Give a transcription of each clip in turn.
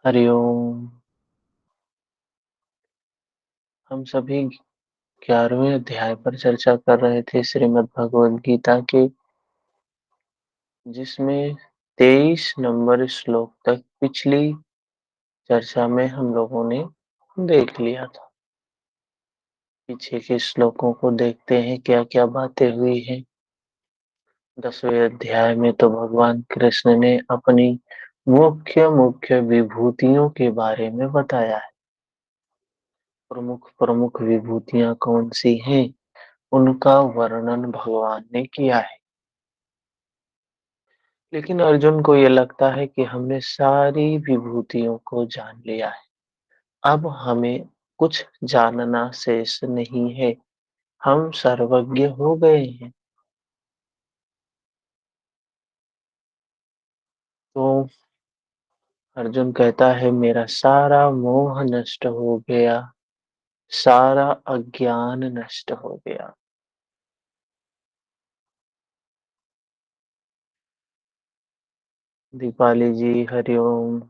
हरिओम। हम सभी 11वें अध्याय पर चर्चा कर रहे थे श्रीमद् भगवद गीता के, जिसमें 23 नंबर श्लोक तक पिछली चर्चा में हम लोगों ने देख लिया था। पीछे के श्लोकों को देखते हैं क्या-क्या बातें हुई हैं। 10वें अध्याय में तो भगवान कृष्ण ने अपनी मुख्य मुख्य विभूतियों के बारे में बताया है। प्रमुख प्रमुख विभूतियां कौन सी हैं, उनका वर्णन भगवान ने किया है। लेकिन अर्जुन को ये लगता है कि हमने सारी विभूतियों को जान लिया है। अब हमें कुछ जानना शेष नहीं है। हम सर्वज्ञ हो गए हैं। तो अर्जुन कहता है, मेरा सारा मोह नष्ट हो गया, सारा अज्ञान नष्ट हो गया। दीपाली जी, हरिओम।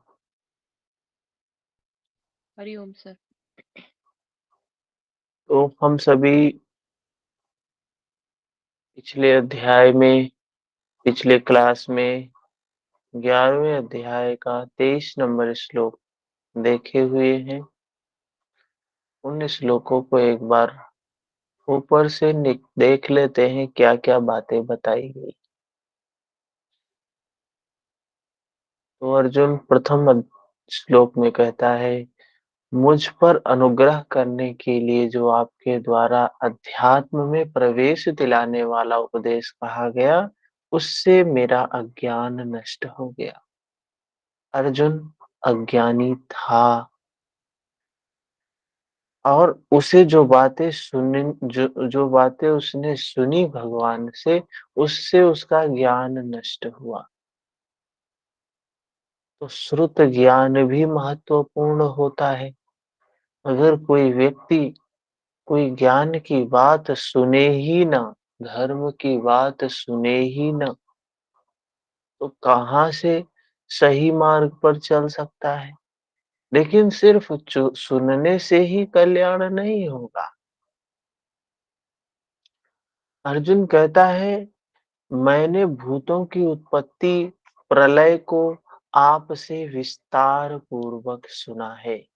हरिओम सर। तो हम सभी पिछले अध्याय में, पिछले क्लास में 11वें अध्याय का 23 नंबर श्लोक देखे हुए हैं। उन श्लोकों को एक बार ऊपर से देख लेते हैं, क्या-क्या बातें बताई गई। तो अर्जुन प्रथम श्लोक में कहता है, मुझ पर अनुग्रह करने के लिए जो आपके द्वारा अध्यात्म में प्रवेश दिलाने वाला उपदेश कहा गया, उससे मेरा अज्ञान नष्ट हो गया। अर्जुन अज्ञानी था और उसे जो बातें सुनी, जो जो बातें उसने सुनी भगवान से, उससे उसका ज्ञान नष्ट हुआ। तो श्रुत ज्ञान भी महत्वपूर्ण होता है। अगर कोई व्यक्ति कोई ज्ञान की बात सुने ही ना, धर्म की बात सुने ही ना, तो कहाँ से सही मार्ग पर चल सकता है। लेकिन सिर्फ सुनने से ही कल्याण नहीं होगा। अर्जुन कहता है, मैंने भूतों की उत्पत्ति, प्रलय को आपसे विस्तार पूर्वक सुना है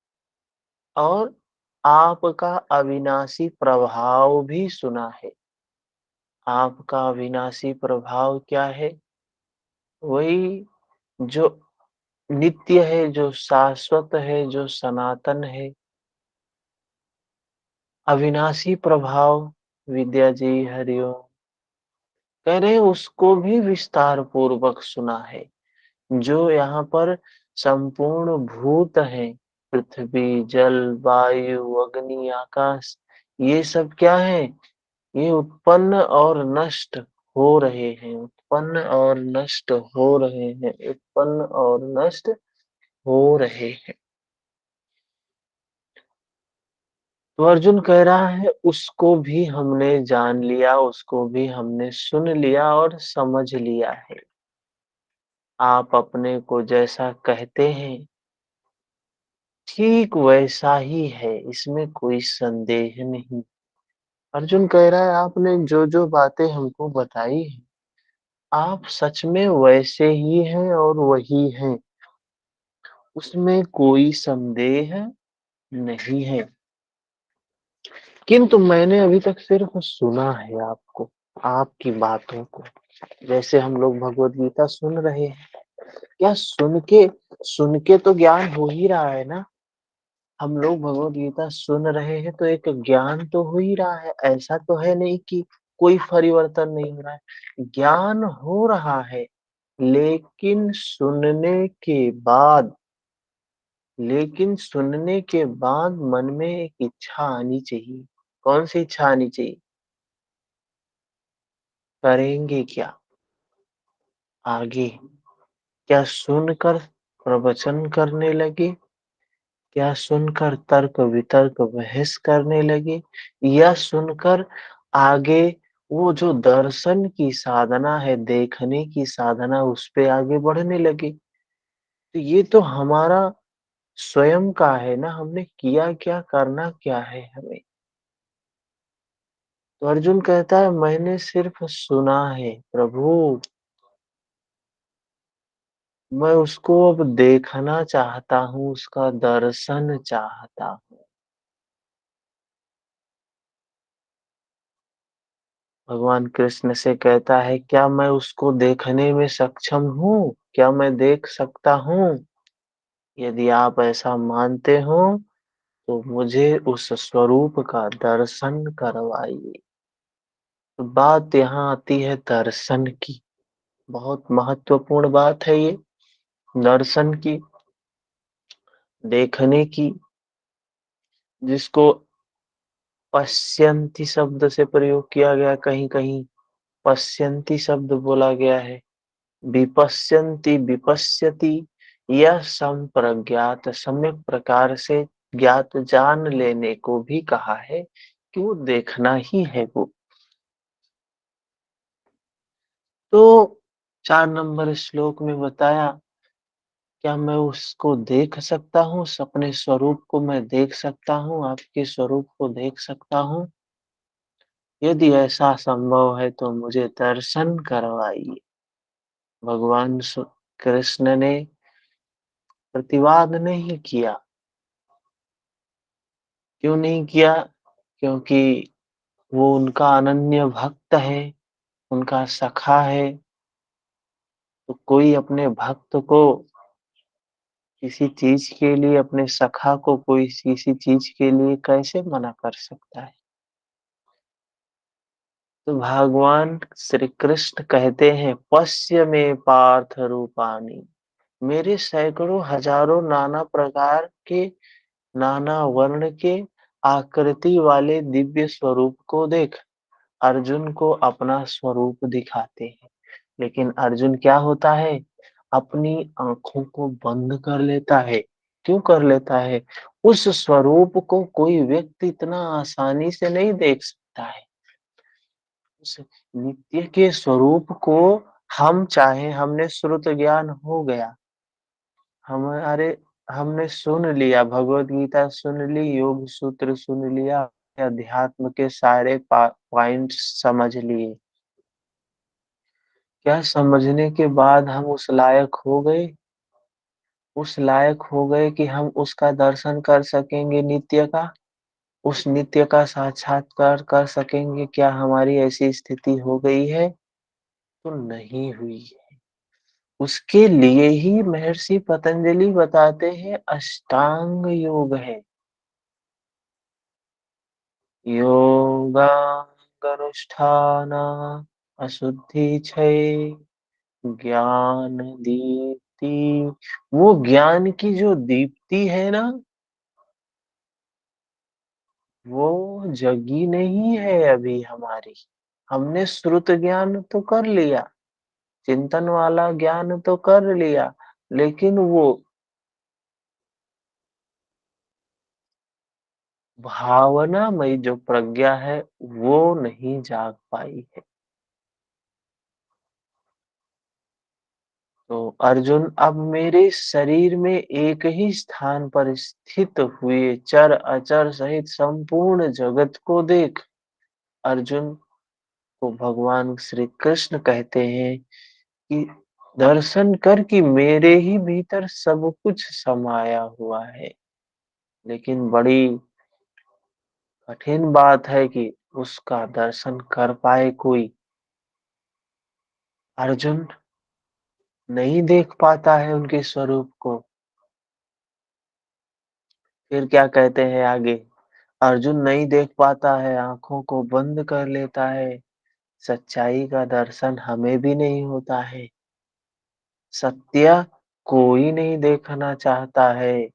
और आपका अविनाशी प्रभाव भी सुना है। आपका अविनाशी प्रभाव क्या है? वही जो नित्य है, जो शाश्वत है, जो सनातन है। अविनाशी प्रभाव, विद्या जी हरिओम। कह रहे उसको भी विस्तार पूर्वक सुना है। जो यहाँ पर संपूर्ण भूत हैं, पृथ्वी, जल, वायु, अग्नि, आकाश, ये सब क्या है? ये उत्पन्न और नष्ट हो रहे हैं, उत्पन्न और नष्ट हो रहे हैं, उत्पन्न और नष्ट हो रहे हैं। तो अर्जुन कह रहा है, उसको भी हमने जान लिया, उसको भी हमने सुन लिया और समझ लिया है। आप अपने को जैसा कहते हैं, ठीक वैसा ही है, इसमें कोई संदेह नहीं। अर्जुन कह रहा है, आपने जो जो बातें हमको बताई है, आप सच में वैसे ही हैं और वही हैं, उसमें कोई संदेह नहीं है। किंतु मैंने अभी तक सिर्फ सुना है आपको, आपकी बातों को। जैसे हम लोग भगवत गीता सुन रहे हैं, क्या सुन के तो ज्ञान हो ही रहा है ना। हम लोग भगवत गीता सुन रहे हैं तो एक ज्ञान तो हो ही रहा है। ऐसा तो है नहीं कि कोई परिवर्तन नहीं हो रहा है, ज्ञान हो रहा है। लेकिन सुनने के बाद मन में एक इच्छा आनी चाहिए। कौन सी इच्छा आनी चाहिए? करेंगे क्या आगे? क्या सुनकर प्रवचन करने लगे? क्या सुनकर तर्क वितर्क बहस करने लगे? या सुनकर आगे वो जो दर्शन की साधना है, देखने की साधना, उस पे आगे बढ़ने लगे? तो ये तो हमारा स्वयं का है ना, हमने किया क्या, करना क्या है हमें। तो अर्जुन कहता है मैंने सिर्फ सुना है प्रभु, मैं उसको अब देखना चाहता हूँ, उसका दर्शन चाहता हूँ। भगवान कृष्ण से कहता है क्या मैं उसको देखने में सक्षम हूँ? क्या मैं देख सकता हूँ? यदि आप ऐसा मानते हो तो मुझे उस स्वरूप का दर्शन करवाइए। तो बात यहाँ आती है दर्शन की। बहुत महत्वपूर्ण बात है ये, दर्शन की, देखने की, जिसको पश्यन्ति शब्द से प्रयोग किया गया, कहीं-कहीं पश्यन्ति शब्द बोला गया है। विपश्यन्ति, विपश्यति, यह संप्रज्ञात सम्यक प्रकार से ज्ञात जान लेने को भी कहा है कि वो देखना ही है वो। तो 4 नंबर श्लोक में बताया, क्या मैं उसको देख सकता हूँ? अपने स्वरूप को मैं देख सकता हूँ, आपके स्वरूप को देख सकता हूँ? यदि ऐसा संभव है तो मुझे दर्शन करवाइए। भगवान कृष्ण ने प्रतिवाद नहीं किया। क्यों नहीं किया? क्योंकि वो उनका अनन्य भक्त है, उनका सखा है। तो कोई अपने भक्त को किसी चीज़ के लिए, अपने सखा को कोई किसी चीज़ के लिए कैसे मना कर सकता है? तो भगवान श्री कृष्ण कहते हैं, पश्य में पार्थ रूपाणि, मेरे सैकड़ों हजारों नाना प्रकार के, नाना वर्ण के, आकृति वाले दिव्य स्वरूप को देख। अर्जुन को अपना स्वरूप दिखाते हैं, लेकिन अर्जुन क्या होता है, अपनी आँखों को बंद कर लेता है। क्यों कर लेता है? उस स्वरूप को कोई व्यक्ति इतना आसानी से नहीं देख सकता है। उस नित्य के स्वरूप को हम चाहे, हमने श्रुत ज्ञान हो गया, हमारे हमने सुन लिया, भगवत गीता सुन ली, योग सूत्र सुन लिया, अध्यात्म के सारे पॉइंट्स समझ लिए। क्या समझने के बाद हम उस लायक हो गए? उस लायक हो गए कि हम उसका दर्शन कर सकेंगे नित्य का? उस नित्य का साक्षात्कार कर सकेंगे? क्या हमारी ऐसी स्थिति हो गई है? तो नहीं हुई है। उसके लिए ही महर्षि पतंजलि बताते हैं अष्टांग योग है। योगांगनुष्ठान अशुद्धि क्षय ज्ञान दीप्ति। वो ज्ञान की जो दीप्ति है ना, वो जगी नहीं है अभी हमारी। हमने श्रुत ज्ञान तो कर लिया, चिंतन वाला ज्ञान तो कर लिया, लेकिन वो भावनामयी जो प्रज्ञा है वो नहीं जाग पाई है। तो अर्जुन, अब मेरे शरीर में एक ही स्थान पर स्थित हुए चर अचर सहित संपूर्ण जगत को देख। अर्जुन को भगवान श्री कृष्ण कहते हैं कि दर्शन कर कि मेरे ही भीतर सब कुछ समाया हुआ है। लेकिन बड़ी कठिन बात है कि उसका दर्शन कर पाए कोई। अर्जुन नहीं देख पाता है उनके स्वरूप को। फिर क्या कहते हैं आगे? अर्जुन नहीं देख पाता है, आँखों को बंद कर लेता है। सच्चाई का दर्शन हमें भी नहीं होता है। सत्य कोई नहीं देखना चाहता है।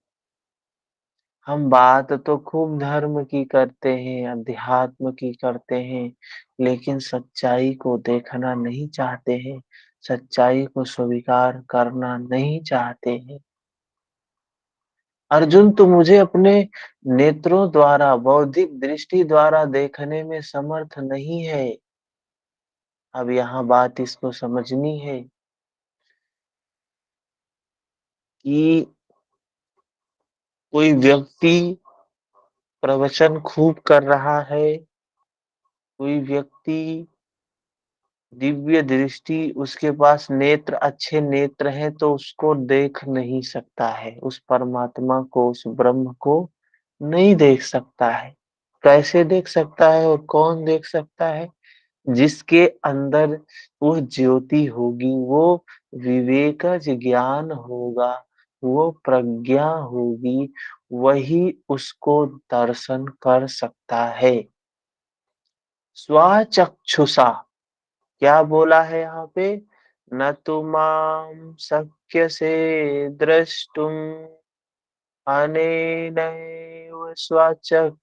हम बात तो खूब धर्म की करते हैं, अध्यात्म की करते हैं, लेकिन सच्चाई को देखना नहीं चाहते हैं। सच्चाई को स्वीकार करना नहीं चाहते हैं। अर्जुन, तू मुझे अपने नेत्रों द्वारा, बौद्धिक दृष्टि द्वारा देखने में समर्थ नहीं है। अब यहाँ बात इसको समझनी है कि कोई व्यक्ति प्रवचन खूब कर रहा है, कोई व्यक्ति दिव्य दृष्टि उसके पास नेत्र अच्छे नेत्र हैं तो उसको देख नहीं सकता है। उस परमात्मा को, उस ब्रह्म को नहीं देख सकता है। कैसे देख सकता है और कौन देख सकता है? जिसके अंदर वो ज्योति होगी, वो विवेकज ज्ञान होगा, वो प्रज्ञा होगी, वही उसको दर्शन कर सकता है। स्वचक्षुषा क्या बोला है यहाँ पे? न तु माम शक्य से द्रष्टुम अनेनैव स्वचक्षुषा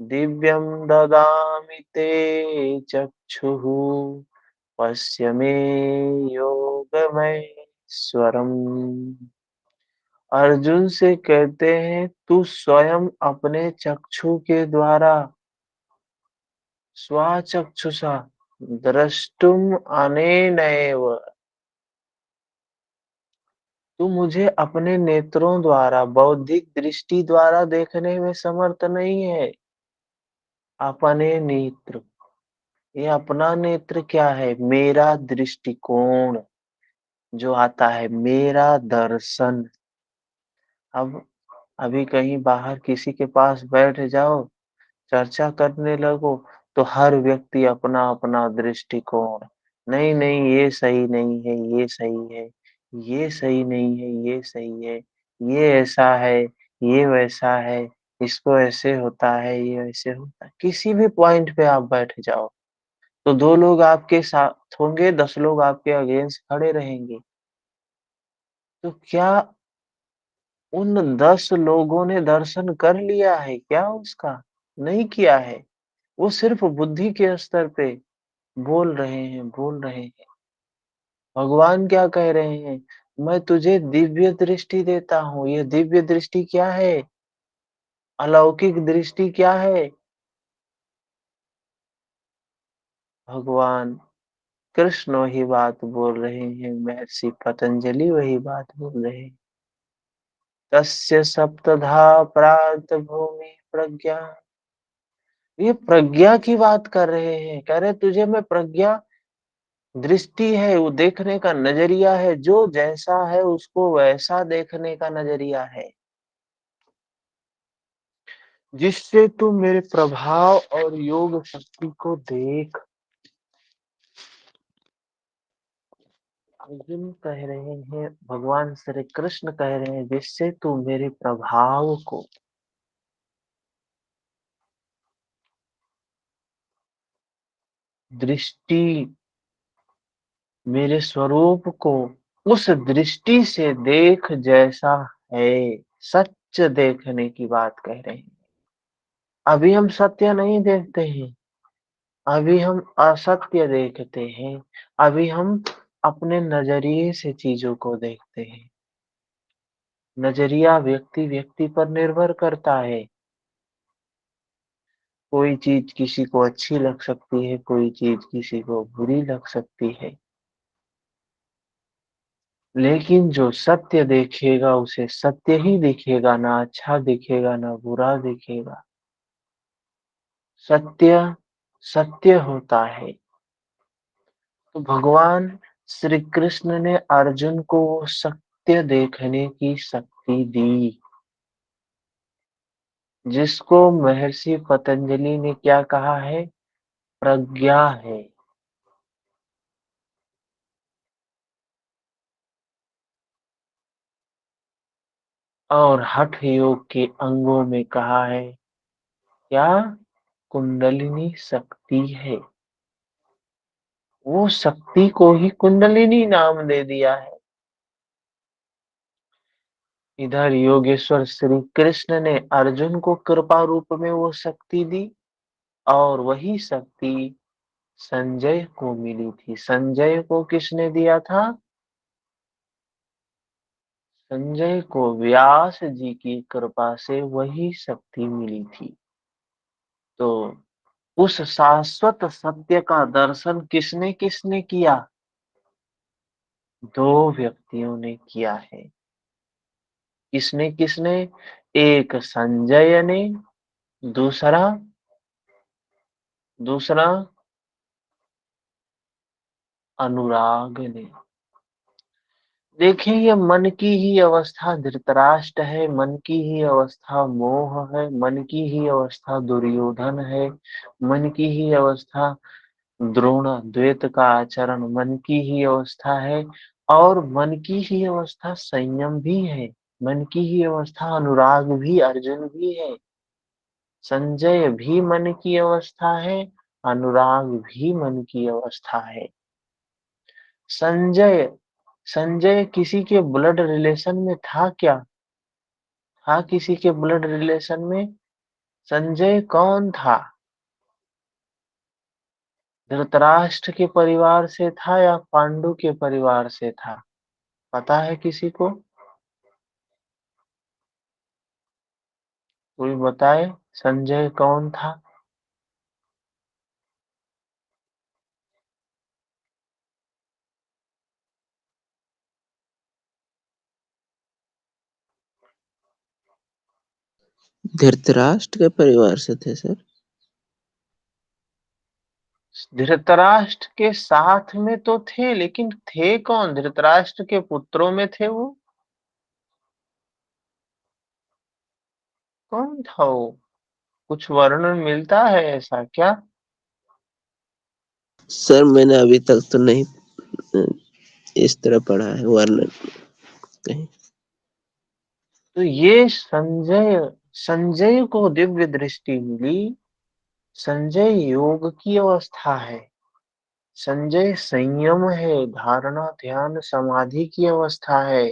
दिव्यं ददामि ते चक्षुः पश्य मे योगमैश्वरम्। अर्जुन से कहते हैं तू स्वयं अपने चक्षु के द्वारा स्वचक्षुषा द्रष्टुम अनेनैव, तू मुझे अपने नेत्रों द्वारा, बौद्धिक दृष्टि द्वारा देखने में समर्थ नहीं है। अपने नेत्र, ये अपना नेत्र क्या है? मेरा दृष्टिकोण जो आता है, मेरा दर्शन। अब अभी कहीं बाहर किसी के पास बैठ जाओ, चर्चा करने लगो, तो हर व्यक्ति अपना-अपना दृष्टिकोण, नहीं, नहीं ये सही नहीं है, ये सही है, ये सही नहीं है, ये सही है, ये ऐसा है, ये वैसा है, इसको ऐसे होता है, ये वैसे होता है। किसी भी पॉइंट पे आप बैठ जाओ, तो 2 लोग आपके साथ होंगे, 10 लोग आपके अगेंस्ट खड़े रहेंगे। तो क्या उन 10 लोगों ने दर्शन कर लिया है क्या उसका? नहीं किया है। वो सिर्फ बुद्धि के स्तर पे बोल रहे हैं, बोल रहे हैं। भगवान क्या कह रहे हैं? मैं तुझे दिव्य दृष्टि देता हूँ। ये दिव्य दृष्टि क्या है? अलौकिक दृष्टि क्या है? भगवान कृष्ण वही बात बोल रहे हैं, महर्षि पतंजलि वही बात बोल रहे हैं। तस्य सप्तधा प्रात भूमि प्रज्ञा। ये प्रज्ञा की बात कर रहे हैं। कह रहे तुझे मैं प्रज्ञा, दृष्टि है, वो देखने का नजरिया है, जो जैसा है उसको वैसा देखने का नजरिया है, जिससे तू मेरे प्रभाव और योग शक्ति को देख। अर्जुन कह रहे हैं, भगवान श्री कृष्ण कह रहे हैं, जिससे तू मेरे प्रभाव को, दृष्टि, मेरे स्वरूप को उस दृष्टि से देख जैसा है। सच देखने की बात कह रहे हैं। अभी हम सत्य नहीं देखते हैं, अभी हम असत्य देखते हैं। अभी हम अपने नजरिए से चीजों को देखते हैं। नजरिया व्यक्ति व्यक्ति पर निर्भर करता है। कोई चीज किसी को अच्छी लग सकती है, कोई चीज किसी को बुरी लग सकती है। लेकिन जो सत्य देखेगा उसे सत्य ही दिखेगा, ना अच्छा दिखेगा ना बुरा दिखेगा। सत्य सत्य होता है। तो भगवान श्री कृष्ण ने अर्जुन को वो सत्य देखने की शक्ति दी, जिसको महर्षि पतंजलि ने क्या कहा है? प्रज्ञा है। और हठ योग के अंगों में कहा है क्या? कुंडलिनी शक्ति है। वो शक्ति को ही कुंडलिनी नाम दे दिया है। इधर योगेश्वर श्री कृष्ण ने अर्जुन को कृपा रूप में वो शक्ति दी, और वही शक्ति संजय को मिली थी। संजय को किसने दिया था? संजय को व्यास जी की कृपा से वही शक्ति मिली थी। तो उस शाश्वत सत्य का दर्शन किसने किसने किया? 2 व्यक्तियों ने किया है। किसने किसने? एक संजय ने, दूसरा दूसरा अनुराग ने। देखिए ये मन की ही अवस्था धृतराष्ट्र है, मन की ही अवस्था मोह है, मन की ही अवस्था दुर्योधन है, मन की ही अवस्था द्रोण द्वैत का आचरण मन की ही अवस्था है, और मन की ही अवस्था संयम भी है, मन की ही अवस्था अनुराग भी, अर्जुन भी है। संजय भी मन की अवस्था है, अनुराग भी मन की अवस्था है। संजय संजय किसी के ब्लड रिलेशन में था क्या? था किसी के ब्लड रिलेशन में? संजय कौन था? धृतराष्ट्र के परिवार से था या पांडु के परिवार से था? पता है किसी को? कोई बताए संजय कौन था? धृतराष्ट्र के परिवार से थे सर। धृतराष्ट्र के साथ में तो थे, लेकिन थे कौन? धृतराष्ट्र के पुत्रों में थे वो? कौन था वो? कुछ वर्णन मिलता है ऐसा क्या? सर मैंने अभी तक तो नहीं इस तरह पढ़ा है वर्णन कहीं। तो ये संजय संजय को दिव्य दृष्टि मिली। संजय योग की अवस्था है, संजय संयम है, धारणा ध्यान समाधि की अवस्था है।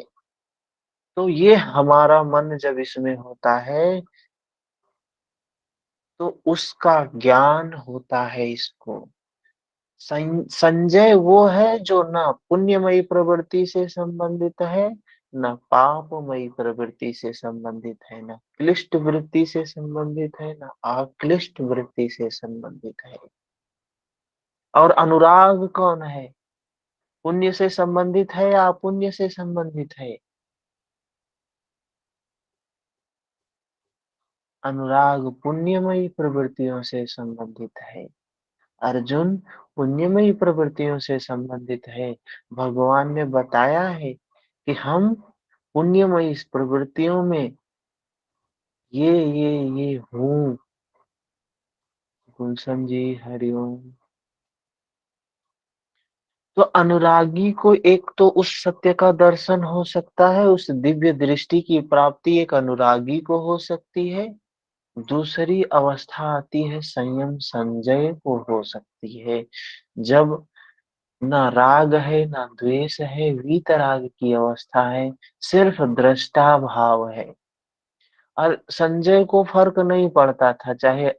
तो ये हमारा मन जब इसमें होता है तो उसका ज्ञान होता है इसको। संजय वो है जो ना पुण्यमयी प्रवृत्ति से संबंधित है, ना पापमयी प्रवृत्ति से संबंधित है, ना क्लिष्ट वृत्ति से संबंधित है, ना अक्लिष्ट वृत्ति से संबंधित है। और अनुराग कौन है? पुण्य से संबंधित है या अपुण्य से संबंधित है? अनुराग पुण्यमयी प्रवृत्तियों से संबंधित है, अर्जुन पुण्यमयी प्रवृत्तियों से संबंधित है। भगवान ने बताया है कि हम पुण्यमयी प्रवृत्तियों में ये हूँ। गुलशन जी हरिओम। तो अनुरागी को एक तो उस सत्य का दर्शन हो सकता है, उस दिव्य दृष्टि की प्राप्ति एक अनुरागी को हो सकती है। दूसरी अवस्था आती है संयम, संजय को हो सकती है, जब ना राग है ना द्वेष है, वीतराग की अवस्था है, सिर्फ दृष्टा भाव है। और संजय को फर्क नहीं पड़ता था चाहे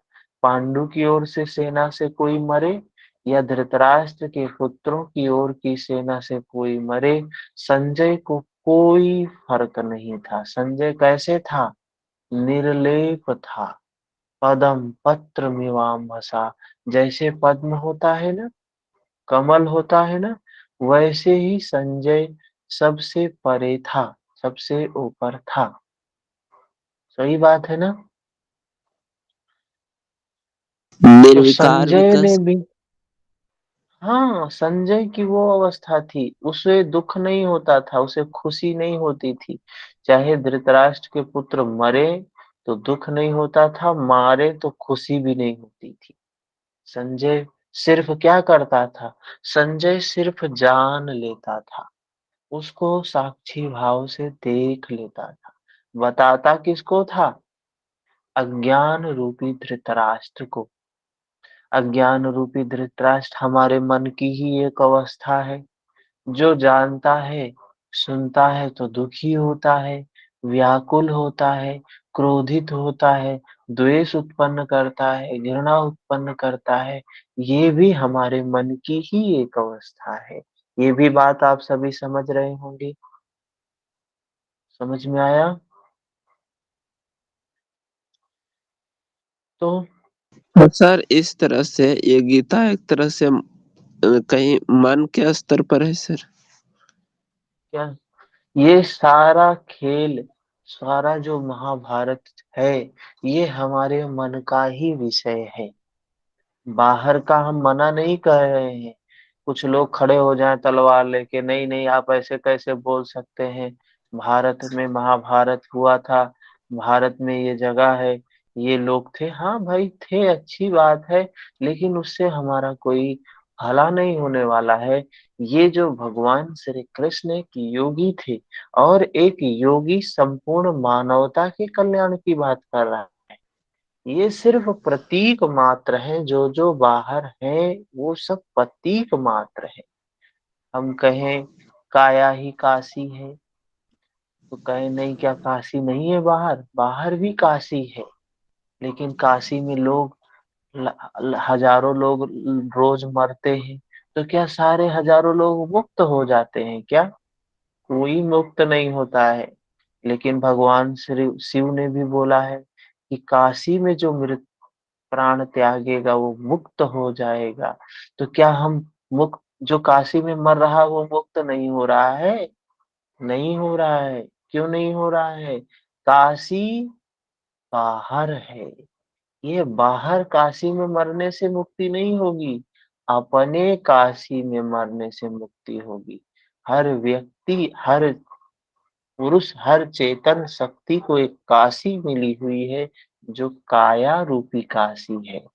पांडु की ओर से सेना से कोई मरे या धृतराष्ट्र के पुत्रों की ओर की सेना से कोई मरे, संजय को कोई फर्क नहीं था। संजय कैसे था? निर्लेप था। पदम पत्र मिवाम्भसा, जैसे पद्म होता है ना, कमल होता है ना, वैसे ही संजय सबसे परे था, सबसे ऊपर था। सही बात है ना? तो निर्विकार भी संजय कह ने भी, हाँ संजय की वो अवस्था थी, उसे दुख नहीं होता था, उसे खुशी नहीं होती थी। चाहे धृतराष्ट्र के पुत्र मरे तो दुख नहीं होता था, मारे तो खुशी भी नहीं होती थी। संजय सिर्फ क्या करता था? संजय सिर्फ जान लेता था, उसको साक्षी भाव से देख लेता था। बताता किसको था? अज्ञान रूपी धृतराष्ट्र को। अज्ञान रूपी धृतराष्ट्र हमारे मन की ही एक अवस्था है, जो जानता है, सुनता है तो दुखी होता है, व्याकुल होता है, क्रोधित होता है, द्वेष उत्पन्न करता है, घृणा उत्पन्न करता है। ये भी हमारे मन की ही एक अवस्था है। ये भी बात आप सभी समझ रहे होंगे। समझ में आया? तो तो सर इस तरह से ये गीता एक तरह से कहीं मन के स्तर पर है सर। क्या ये सारा खेल सारा जो महाभारत है ये हमारे मन का ही विषय है। बाहर का हम मना नहीं कर रहे हैं। कुछ लोग खड़े हो जाएं तलवार लेके, नहीं नहीं आप ऐसे कैसे बोल सकते हैं, भारत में महाभारत हुआ था, भारत में ये जगह है, ये लोग थे। हाँ भाई थे, अच्छी बात है, लेकिन उससे हमारा कोई भला नहीं होने वाला है। ये जो भगवान श्री कृष्ण एक योगी थे, और एक योगी संपूर्ण मानवता के कल्याण की बात कर रहा है। ये सिर्फ प्रतीक मात्र है, जो जो बाहर है वो सब प्रतीक मात्र है। हम कहें काया ही काशी है, तो कहें नहीं, क्या काशी नहीं है बाहर? बाहर भी काशी है। लेकिन काशी में लोग हजारों लोग रोज मरते हैं, तो क्या सारे हजारों लोग मुक्त हो जाते हैं क्या? कोई मुक्त नहीं होता है। लेकिन भगवान श्री शिव ने भी बोला है कि काशी में जो मृत प्राण त्यागेगा वो मुक्त हो जाएगा। तो क्या हम मुक्त, जो काशी में मर रहा वो मुक्त नहीं हो रहा है? नहीं हो रहा है। क्यों नहीं हो रहा है? काशी बाहर है। ये बाहर काशी में मरने से मुक्ति नहीं होगी, अपने काशी में मरने से मुक्ति होगी। हर व्यक्ति, हर पुरुष, हर चेतन शक्ति को एक काशी मिली हुई है, जो काया रूपी काशी है।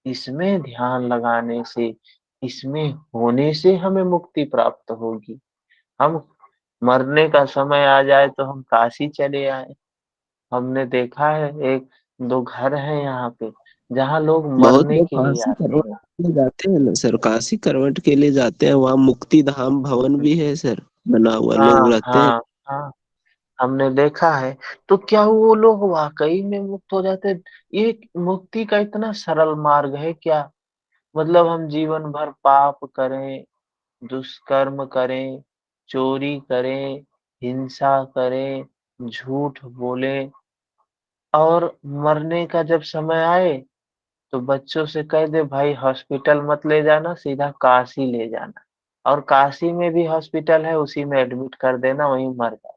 इसमें ध्यान लगाने से, इसमें होने से हमें मुक्ति प्राप्त होगी। हम मरने का समय आ जाए तो हम काशी चले आए। हमने देखा है एक दो घर है यहाँ पे जहाँ लोग बहुत मरने लोग के लिए काशी आते करवट हैं। के लिए जाते हैं ना सर, काशी करवट के लिए जाते हैं, वहाँ मुक्ति धाम भवन भी है सर, बना हुआ, लोग हाँ रहते हैं। हाँ हाँ, हमने देखा है। तो क्या वो लोग वाकई में मुक्त हो जाते हैं? ये मुक्ति का इतना सरल मार्ग है क्या? मतलब हम जीवन भर पाप करें, दुष्कर्म करें, चोरी करें, हिंसा करें, झूठ बोलें, और मरने का जब समय आए तो बच्चों से कह दे भाई हॉस्पिटल मत ले जाना, सीधा काशी ले जाना, और काशी में भी हॉस्पिटल है, उसी में एडमिट कर देना, वहीं मर जाए।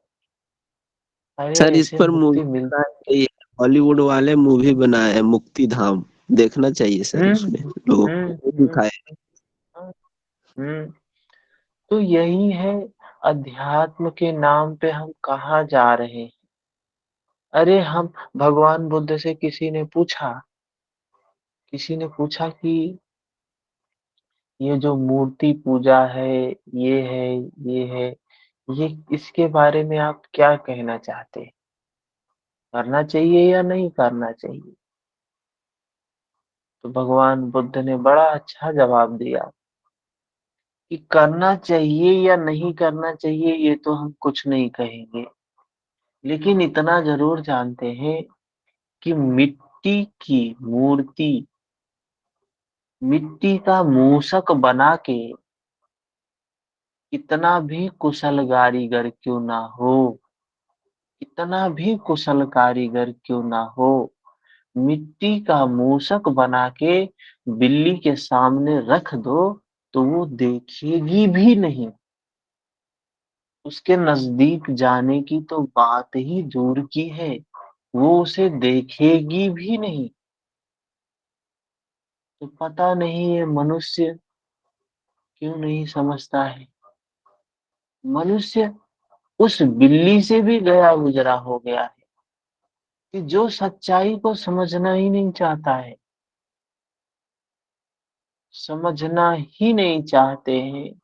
अरे सर इस ऐसे पर मूवी मुक्ति मिलती? बनाए, हॉलीवुड वाले मूवी बनाए हैं मुक्ति धाम, देखना चाहिए सर, उसमें हम्म लोगों को हम्म वो हम्म दिखाए। हम्म। तो यही है, अध्यात्म के नाम पे हम कहाँ जा रहे हैं? अरे हम, भगवान बुद्ध से किसी ने पूछा कि ये जो मूर्ति पूजा है, ये है, ये है, ये इसके बारे में आप क्या कहना चाहते हैं? करना चाहिए या नहीं करना चाहिए? तो भगवान बुद्ध ने बड़ा अच्छा जवाब दिया कि करना चाहिए या नहीं करना चाहिए ये तो हम कुछ नहीं कहेंगे, लेकिन इतना जरूर जानते हैं कि मिट्टी की मूर्ति, मिट्टी का मूषक बना के, कितना भी कुशल कारीगर क्यों ना हो, कितना भी कुशल कारीगर क्यों ना हो, मिट्टी का मूषक बना के बिल्ली के सामने रख दो तो वो देखेगी भी नहीं। उसके नजदीक जाने की तो बात ही दूर की है, वो उसे देखेगी भी नहीं। तो पता नहीं ये मनुष्य क्यों नहीं समझता है। मनुष्य उस बिल्ली से भी गया गुजरा हो गया है, कि जो सच्चाई को समझना ही नहीं चाहता है, समझना ही नहीं चाहते हैं।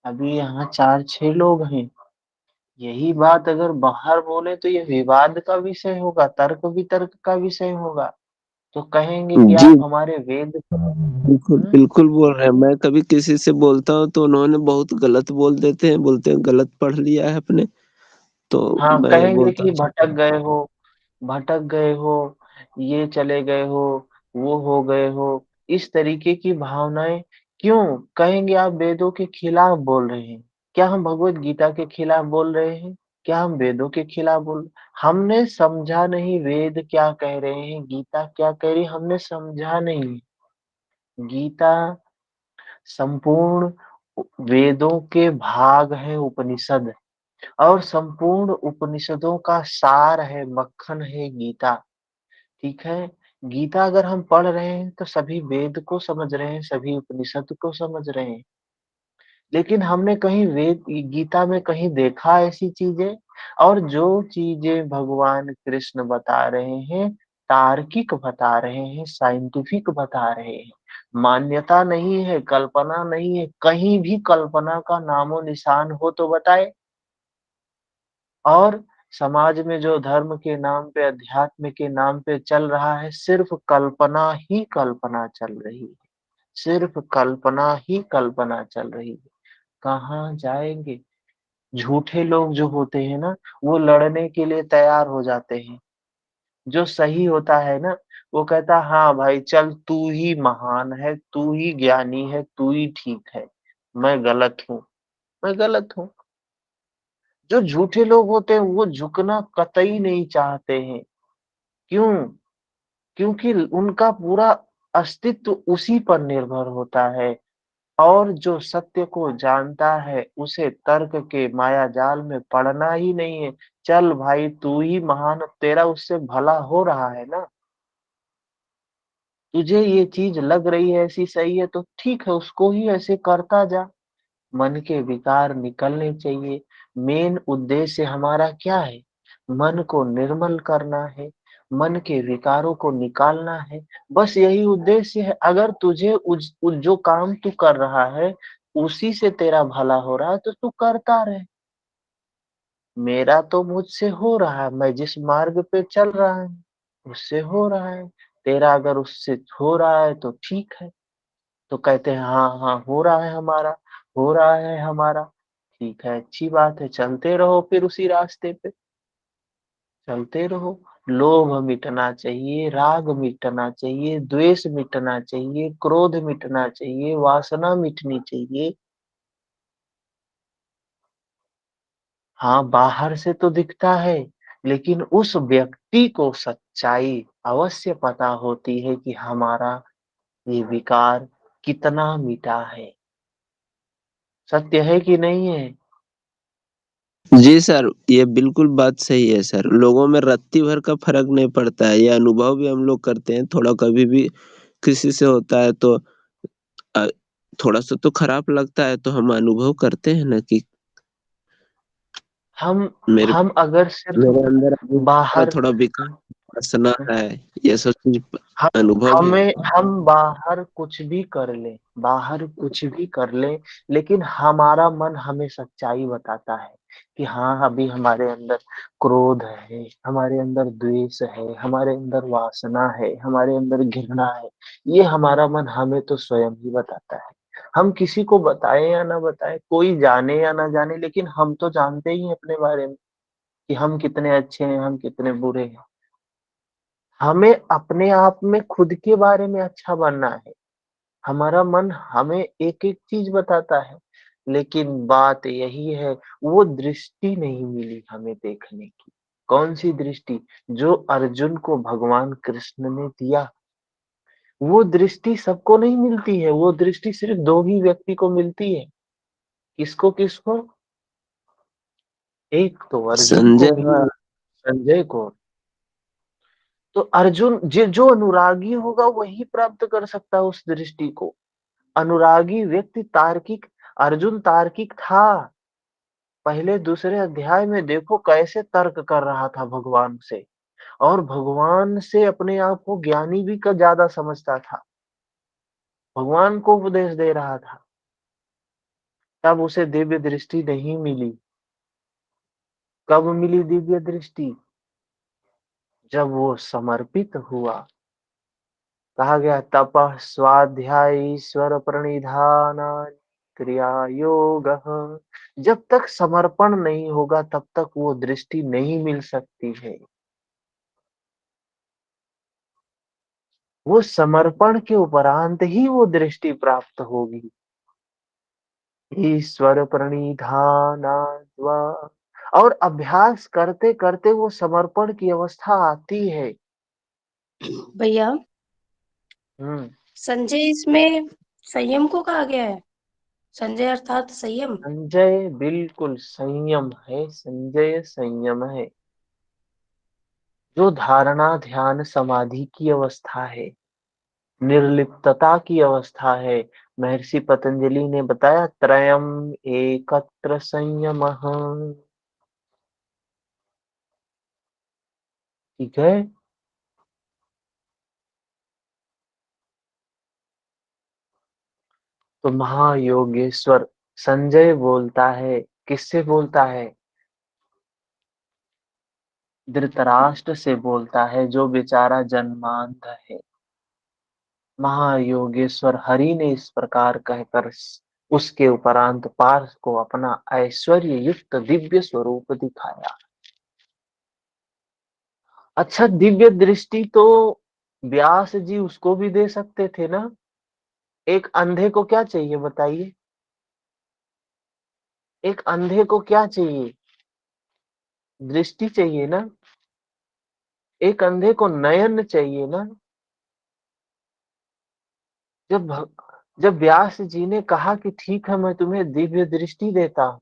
अभी यहाँ चार छह लोग हैं, यही बात अगर बाहर बोले तो ये विवाद का विषय होगा, तर्क वितर्क का विषय होगा। तो कहेंगे कि जी आप हमारे वेद। बिल्कुल हम्म, बिल्कुल बोल रहे हैं, मैं कभी किसी से बोलता हूँ तो उन्होंने बहुत गलत बोल देते हैं, बोलते हैं गलत पढ़ लिया है आपने, तो हाँ मैं कहेंगे बोलता कि हूँ भटक गए हो, भटक गए हो, ये चले गए हो, वो हो गए हो, इस तरीके की भावनाएं। क्यों कहेंगे आप वेदों के खिलाफ बोल रहे हैं? क्या हम भगवत गीता के खिलाफ बोल रहे हैं? क्या हम वेदों के खिलाफ बोल? हमने समझा नहीं वेद क्या कह रहे हैं, गीता क्या कह रही है, हमने समझा नहीं। गीता संपूर्ण वेदों के भाग है, उपनिषद। और संपूर्ण उपनिषदों का सार है, मक्खन है गीता। ठीक है, गीता अगर हम पढ़ रहे हैं तो सभी वेद को समझ रहे हैं, सभी उपनिषद को समझ रहे हैं। लेकिन हमने कहीं वेद गीता में कहीं देखा ऐसी चीजें? और जो चीजें भगवान कृष्ण बता रहे हैं, तार्किक बता रहे हैं, साइंटिफिक बता रहे हैं, मान्यता नहीं है, कल्पना नहीं है। कहीं भी कल्पना का नामो निशान हो तो बताए। और समाज में जो धर्म के नाम पे, अध्यात्म के नाम पे चल रहा है, सिर्फ कल्पना ही कल्पना चल रही है, सिर्फ कल्पना ही कल्पना चल रही है। कहाँ जाएंगे? झूठे लोग जो होते हैं ना, वो लड़ने के लिए तैयार हो जाते हैं। जो सही होता है ना, वो कहता हाँ भाई चल, तू ही महान है, तू ही ज्ञानी है, तू ही ठीक है, मैं गलत हूँ, मैं गलत हूँ। जो झूठे लोग होते हैं वो झुकना कतई नहीं चाहते हैं। क्यों? क्योंकि उनका पूरा अस्तित्व उसी पर निर्भर होता है। और जो सत्य को जानता है, उसे तर्क के माया जाल में पड़ना ही नहीं है। चल भाई, तू ही महान, तेरा उससे भला हो रहा है ना, तुझे ये चीज लग रही है ऐसी सही है तो ठीक है, उसको ही ऐसे करता जा। मन के विकार निकलने चाहिए। मेन उद्देश्य हमारा क्या है? मन को निर्मल करना है, मन के विकारों को निकालना है। बस यही उद्देश्य है। अगर तुझे जो काम तू कर रहा है उसी से तेरा भला हो रहा है तो तू करता रहे। मेरा तो मुझसे हो रहा है, मैं जिस मार्ग पे चल रहा हूँ उससे हो रहा है। तेरा अगर उससे हो रहा है तो ठीक है। तो कहते हैं हाँ हाँ हो रहा है हमारा, हो रहा है हमारा। ठीक है, अच्छी बात है, चलते रहो फिर उसी रास्ते पे, चलते रहो। लोभ मिटना चाहिए, राग मिटना चाहिए, द्वेष मिटना चाहिए, क्रोध मिटना चाहिए, वासना मिटनी चाहिए। हाँ, बाहर से तो दिखता है, लेकिन उस व्यक्ति को सच्चाई अवश्य पता होती है कि हमारा ये विकार कितना मिटा है। सत्य है कि नहीं है? जी सर, ये बिल्कुल बात सही है सर। लोगों में रत्ती भर का फ़र्क नहीं पड़ता है, ये अनुभव भी हम लोग करते हैं। थोड़ा कभी भी किसी से होता है तो अ, थोड़ा-सा तो खराब लगता है, तो हम अनुभव करते हैं ना कि हम मेरे हम अगर सिर्फ मेरे अंदर अभी बाहर, थोड़ा विकार वासना है, ये सब चीज़ हम अनुभव ही हमें होता है। हम बाहर कुछ भी कर ले, बाहर कुछ भी कर ले, लेकिन हमारा मन हमें सच्चाई बताता है कि हाँ, अभी हमारे अंदर क्रोध है, हमारे अंदर द्वेष है, हमारे अंदर वासना है, हमारे अंदर घृणा है। ये हमारा मन हमें तो स्वयं ही बताता है। हम किसी को बताए या ना बताए, कोई जाने या ना जाने, लेकिन हम तो जानते ही हैं अपने बारे में कि हम कितने अच्छे हैं, हम कितने बुरे हैं। हमें अपने आप में खुद के बारे में अच्छा बनना है। हमारा मन हमें एक-एक चीज बताता है, लेकिन बात यही है, वो दृष्टि नहीं मिली हमें देखने की। कौन-सी दृष्टि? जो अर्जुन को भगवान कृष्ण ने दिया। वो दृष्टि सबको नहीं मिलती है, वो दृष्टि सिर्फ 2 ही व्यक्ति को मिलती है। किसको-किसको? एक तो अर्जुन को संजय मिली, संजय को। तो अर्जुन जो अनुरागी होगा वही प्राप्त कर सकता है उस दृष्टि को। अनुरागी व्यक्ति तार्किक, अर्जुन तार्किक था। पहले दूसरे अध्याय में देखो कैसे तर्क कर रहा था भगवान से, और भगवान से अपने आप को ज्ञानी भी का ज्यादा समझता था, भगवान को उपदेश दे रहा था। तब उसे दिव्य दृष्टि नहीं मिली। कब मिली दिव्य दृष्टि? जब वो समर्पित हुआ। कहा गया तपः स्वाध्याय ईश्वर प्रणिधान क्रिया योग। जब तक समर्पण नहीं होगा तब तक वो दृष्टि नहीं मिल सकती है। वो समर्पण के उपरांत ही वो दृष्टि प्राप्त होगी। ईश्वर प्रणिधान। और अभ्यास करते करते वो समर्पण की अवस्था आती है। भैया, हम्म। संजय इसमें संयम को कहा गया है। संजय अर्थात संयम। संजय बिल्कुल संयम है, संजय संयम है। जो धारणा ध्यान समाधि की अवस्था है, निर्लिप्तता की अवस्था है, महर्षि पतंजलि ने बताया त्रयम एकत्र संयमः। ठीक है। तो महायोगेश्वर संजय बोलता है, किससे बोलता है? धृतराष्ट्र से बोलता है, जो बेचारा जन्मांध है। महायोगेश्वर हरि ने इस प्रकार कहकर उसके उपरांत पार्थ को अपना ऐश्वर्य युक्त दिव्य स्वरूप दिखाया। अच्छा, दिव्य दृष्टि तो व्यास जी उसको भी दे सकते थे ना। एक अंधे को क्या चाहिए बताइए? एक अंधे को क्या चाहिए? दृष्टि चाहिए ना। एक अंधे को नयन चाहिए ना। जब व्यास जी ने कहा कि ठीक है मैं तुम्हें दिव्य दृष्टि देता हूं,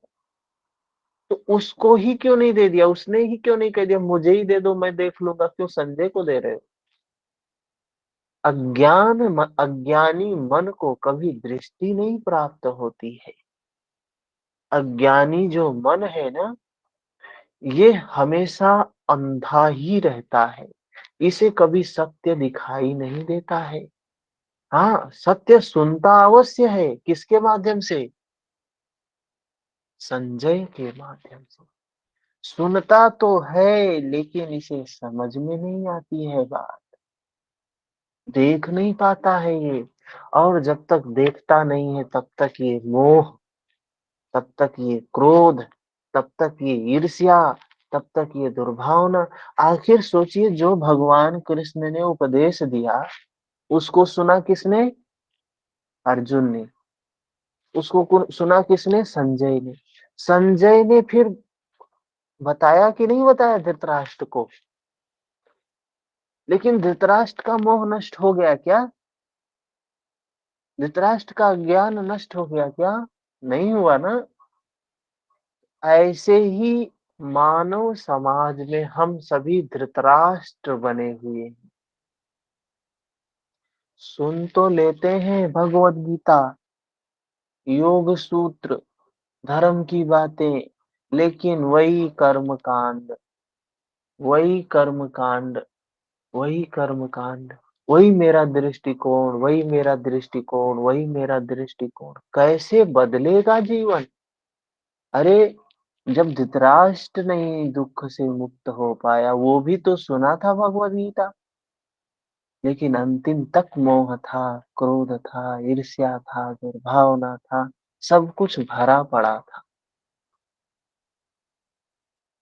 तो उसको ही क्यों नहीं दे दिया? उसने ही क्यों नहीं कह दिया मुझे ही दे दो, मैं देख लूंगा? क्यों संजय को दे रहे हो? अज्ञानी मन को कभी दृष्टि नहीं प्राप्त होती है। अज्ञानी जो मन है ना, ये हमेशा अंधा ही रहता है। इसे कभी सत्य दिखाई नहीं देता है। हाँ, सत्य सुनता अवश्य है। किसके माध्यम से? संजय के माध्यम से सुनता तो है, लेकिन इसे समझ में नहीं आती है बात। देख नहीं पाता है ये। और जब तक देखता नहीं है तब तक ये मोह, तब तक ये क्रोध, तब तक ये ईर्ष्या, तब तक ये दुर्भावना। आखिर सोचिए, जो भगवान कृष्ण ने उपदेश दिया उसको सुना किसने? अर्जुन ने। उसको सुना किसने? संजय ने। संजय ने फिर बताया कि नहीं बताया धृतराष्ट्र को? लेकिन धृतराष्ट्र का मोह नष्ट हो गया क्या? धृतराष्ट्र का ज्ञान नष्ट हो गया क्या? नहीं हुआ ना। ऐसे ही मानव समाज में हम सभी धृतराष्ट्र बने हुए हैं। सुन तो लेते हैं भगवत गीता, योग सूत्र, धर्म की बातें, लेकिन वही कर्म कांड, वही कर्म कांड, वही कर्म कांड, वही मेरा दृष्टिकोण, वही मेरा दृष्टिकोण, वही मेरा दृष्टिकोण। कैसे बदलेगा जीवन? अरे, जब धृतराष्ट्र नहीं दुख से मुक्त हो पाया, वो भी तो सुना था भगवद गीता, लेकिन अंतिम तक मोह था, क्रोध था, ईर्ष्या था, दुर्भावना था, सब कुछ भरा पड़ा था।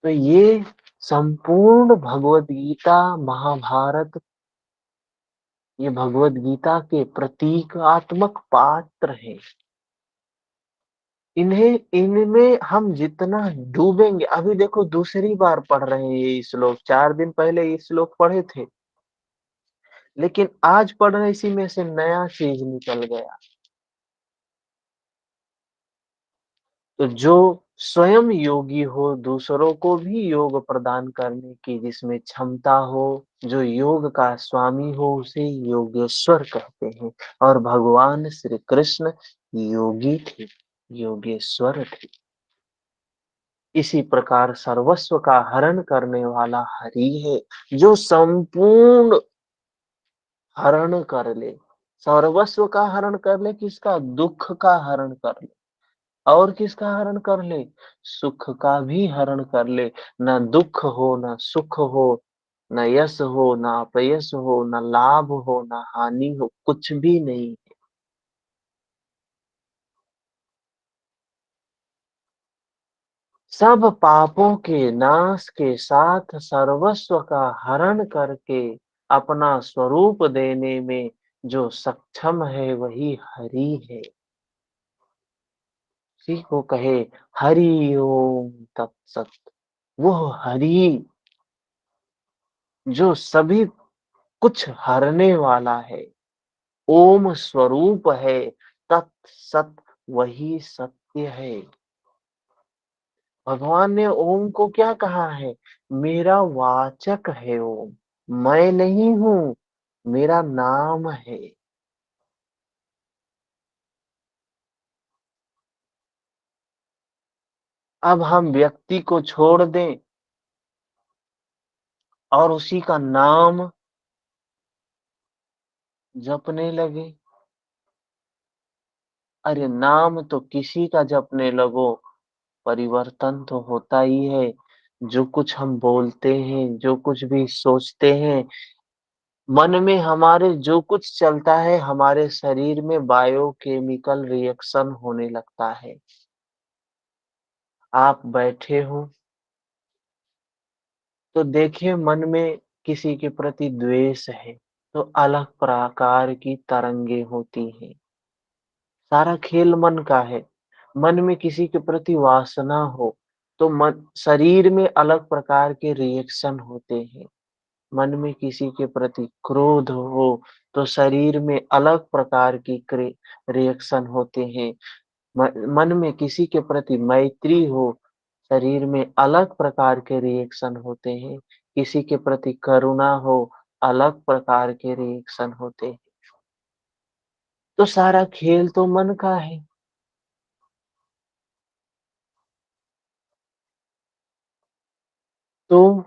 तो ये संपूर्ण भगवद गीता, महाभारत, ये भगवद गीता के प्रतीकात्मक पात्र हैं। इनमें हम जितना डूबेंगे, अभी देखो दूसरी बार पढ़ रहे हैं ये श्लोक, 4 दिन पहले ये श्लोक पढ़े थे, लेकिन आज पढ़ रहे इसी में से नया चीज निकल गया। तो जो स्वयं योगी हो, दूसरों को भी योग प्रदान करने की जिसमें क्षमता हो, जो योग का स्वामी हो, उसे योगेश्वर कहते हैं। और भगवान श्री कृष्ण योगी थे, योगेश्वर थे। इसी प्रकार सर्वस्व का हरण करने वाला हरि है, जो संपूर्ण हरण कर ले। सर्वस्व का हरण कर ले, किसका? दुख का हरण कर ले। और किसका हरण कर ले? सुख का भी हरण कर ले। न दुख हो, न सुख हो, न यश हो, न अपयश हो, न लाभ हो, न हानि हो, कुछ भी नहीं। सब पापों के नाश के साथ सर्वस्व का हरण करके अपना स्वरूप देने में जो सक्षम है, वही हरि है। उसी को कहे हरि ओम तत्सत। वो हरि जो सभी कुछ हरने वाला है, ओम स्वरूप है, तत्सत वही सत्य है। भगवान ने ओम को क्या कहा है? मेरा वाचक है ओम, मैं नहीं हूं, मेरा नाम है। अब हम व्यक्ति को छोड़ दें और उसी का नाम जपने लगे। अरे नाम तो किसी का जपने लगो, परिवर्तन तो होता ही है। जो कुछ हम बोलते हैं, जो कुछ भी सोचते हैं, मन में हमारे जो कुछ चलता है, हमारे शरीर में बायोकेमिकल रिएक्शन होने लगता है। आप बैठे हो तो देखिए मन में किसी के प्रति द्वेष है तो अलग प्रकार की तरंगे होती हैं। सारा खेल मन का है। मन में किसी के प्रति वासना हो तो मन शरीर में अलग प्रकार के रिएक्शन होते हैं। मन में किसी के प्रति क्रोध हो तो शरीर में अलग प्रकार की रिएक्शन होते हैं। मन में किसी के प्रति मैत्री हो, शरीर में अलग प्रकार के रिएक्शन होते हैं। किसी के प्रति करुणा हो, अलग प्रकार के रिएक्शन होते हैं। तो सारा खेल तो मन का है। तो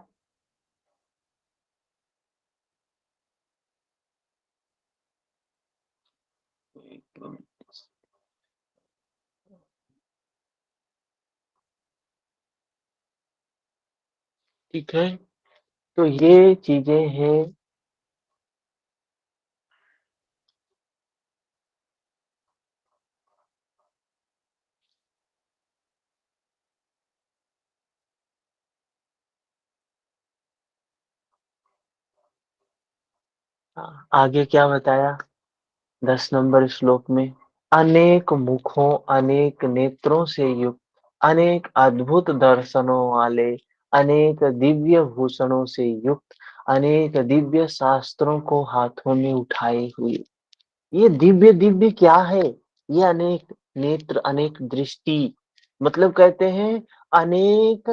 ठीक है, तो ये चीजें हैं। आगे क्या बताया 10 नंबर श्लोक में? अनेक मुखों, अनेक नेत्रों से युक्त, अनेक अद्भुत दर्शनों वाले, अनेक दिव्य भूषणों से युक्त, अनेक दिव्य शास्त्रों को हाथों में उठाए हुए। ये दिव्य दिव्य क्या है? ये अनेक नेत्र, अनेक दृष्टि, मतलब कहते हैं अनेक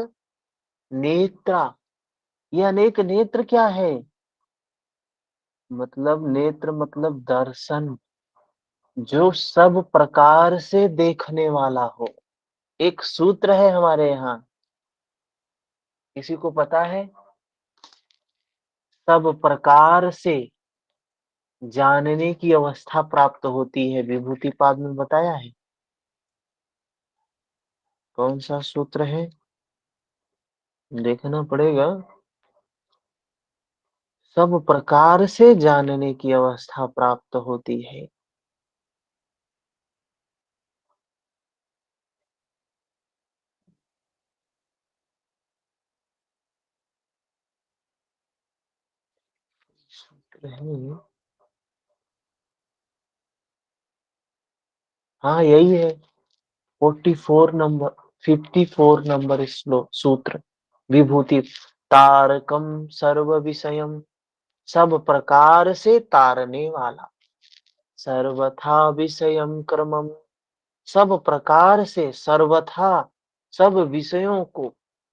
नेत्रा। ये अनेक नेत्र क्या है? मतलब नेत्र मतलब दर्शन, जो सब प्रकार से देखने वाला हो। एक सूत्र है हमारे यहाँ, किसी को पता है? सब प्रकार से जानने की अवस्था प्राप्त होती है, विभूति पाद में बताया है। कौन सा सूत्र है? देखना पड़ेगा। सब प्रकार से जानने की अवस्था प्राप्त होती है। सूत्र है, हाँ यही है। 44 नंबर, 54 नंबर सूत्र। विभूति तारकम सर्व विषयम, सब प्रकार से तारने वाला, सर्वथा विषयम क्रमम, सब प्रकार से, सर्वथा सब विषयों को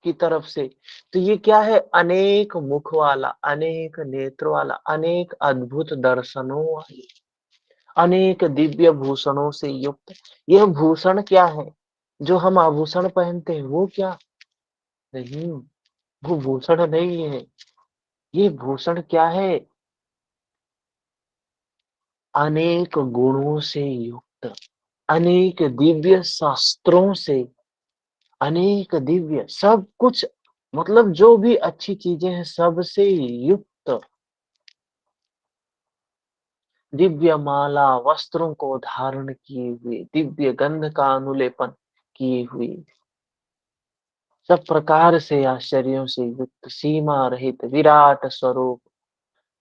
की तरफ से। तो ये क्या है? अनेक मुख वाला, अनेक नेत्र वाला, अनेक अद्भुत दर्शनों वाली, अनेक दिव्य भूषणों से युक्त। यह भूषण क्या है? जो हम आभूषण पहनते हैं वो क्या? नहीं, वो भूषण नहीं है। ये भूषण क्या है? अनेक गुणों से युक्त, अनेक दिव्य शास्त्रों से, अनेक दिव्य सब कुछ, मतलब जो भी अच्छी चीजें हैं सबसे युक्त, दिव्य माला वस्त्रों को धारण किए हुए, दिव्य गंध का अनुलेपन किए हुए, सब प्रकार से आश्चर्यों से युक्त, सीमा रहित विराट स्वरूप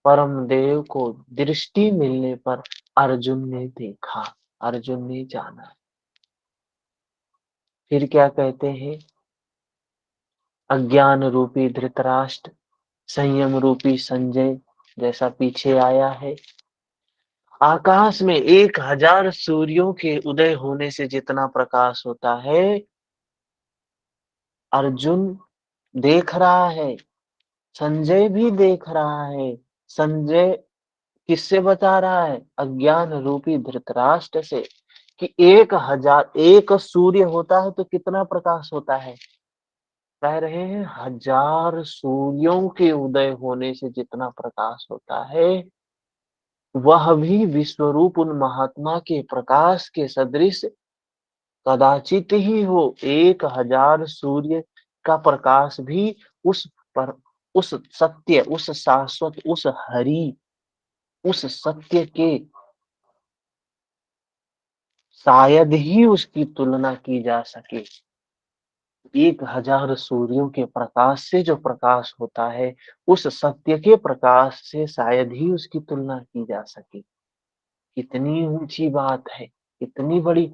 परम देव को दृष्टि मिलने पर अर्जुन ने देखा, अर्जुन ने जाना। फिर क्या कहते हैं? अज्ञान रूपी धृतराष्ट्र, संयम रूपी संजय, जैसा पीछे आया है, आकाश में 1000 सूर्यों के उदय होने से जितना प्रकाश होता है, अर्जुन देख रहा है, संजय भी देख रहा है। संजय किससे बता रहा है? अज्ञान रूपी धृतराष्ट्र से, कि 1000 एक सूर्य होता है तो कितना प्रकाश होता है? कह रहे हैं 1000 सूर्यों के उदय होने से जितना प्रकाश होता है, वह भी विश्वरूप उन महात्मा के प्रकाश के सदृश कदाचित ही हो। 1000 सूर्य का प्रकाश भी उस पर, उस सत्य, उस शाश्वत, उस हरि, उस सत्य के शायद ही उसकी तुलना की जा सके। 1000 सूर्यों के प्रकाश से जो प्रकाश होता है, उस सत्य के प्रकाश से शायद ही उसकी तुलना की जा सके। कितनी ऊंची बात है, कितनी बड़ी